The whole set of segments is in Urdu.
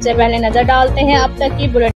سے پہلے نظر ڈالتے ہیں اب تک کی بلٹ۔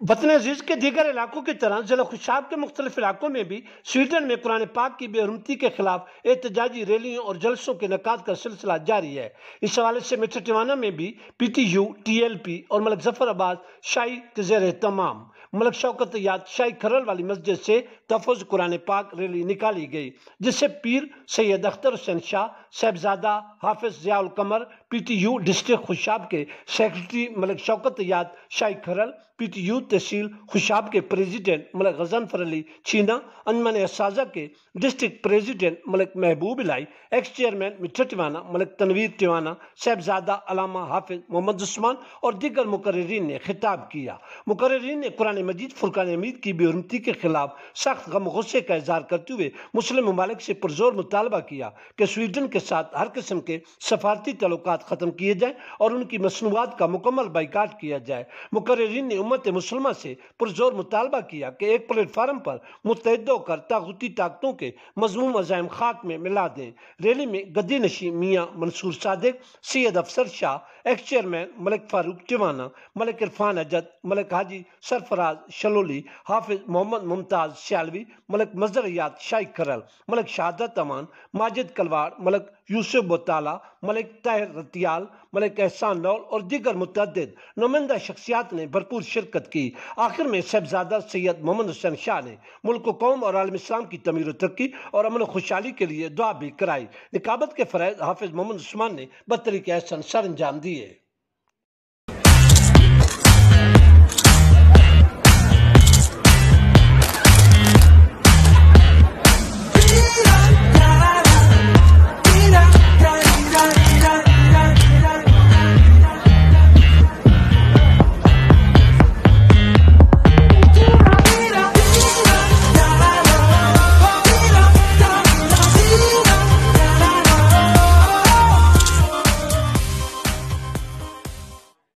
وطن عزیز کے دیگر علاقوں کی طرح ضلع خوشاب کے مختلف علاقوں میں بھی سویڈن میں قرآن پاک کی بے حرمتی کے خلاف احتجاجی ریلیوں اور جلسوں کے انعقاد کا سلسلہ جاری ہے۔ اس حوالے سے میٹھا ٹیوانا میں بھی P T U, T L P اور ملک ظفر آباد شاہی کے زیر اہتمام ملک شوکت یاد شاہی کھرل والی مسجد سے تحفظ قرآن پاک ریلی نکالی گئی، جس سے پیر سید اختر حسین شاہ صاحبزادہ حافظ ضیاء القمر P T U district Khushab کے سیکرٹری ملک شوکت یاد شاہی کھرل، پی ٹی یو تحصیل خوشاب کے پریزیڈنٹ ملک غضنفر علی چھینا، انجمن اساتذہ کے ڈسٹرکٹ پریزیڈنٹ ملک محبوب الہی، ایکس چیئرمین میٹھا ٹیوانا ملک تنویر ٹیوانا، صاحبزادہ علامہ حافظ محمد عثمان اور دیگر مقررین نے خطاب کیا۔ مقررین نے قرآن مجید فرقان حمید کی بے حرمتی کے خلاف سخت غم و غصے کا اظہار کرتے ہوئے مسلم ممالک سے پرزور مطالبہ کیا کہ سویڈن کے ساتھ ہر قسم کے سفارتی تعلقات ختم کیے جائیں اور ان کی مصنوعات کا مکمل بائیکاٹ کیا جائے۔ مقررین نے امت مسلمہ سے پرزور مطالبہ کیا کہ ایک پلیٹ فارم پر متحد ہو کر طاغوتی طاقتوں کے مذموم عزائم خاک میں ملا دیں۔ ریلی میں گدی نشین میاں منصور صادق، سید افسر شاہ، ایکس چیئرمین ملک فاروق ٹیوانا، ملک عرفان اجد، ملک حاجی سرفراز شلولی، حافظ محمد ممتاز سیالوی، ملک مظہر یاد شاہی کھرل، ملک شہادت امان، ماجد کلواڑ، ملک یوسف بوتالہ، ملک طاہر رتیال، ملک احسان نول اور دیگر متعدد نمائندہ شخصیات نے بھرپور شرکت کی۔ آخر میں صاحبزادہ سید محمد حسین شاہ نے ملک و قوم اور عالم اسلام کی تعمیر و ترقی اور امن و خوشحالی کے لیے دعا بھی کرائی۔ نقابت کے فرائض حافظ محمد عثمان نے بطریق احسن سر انجام دیے۔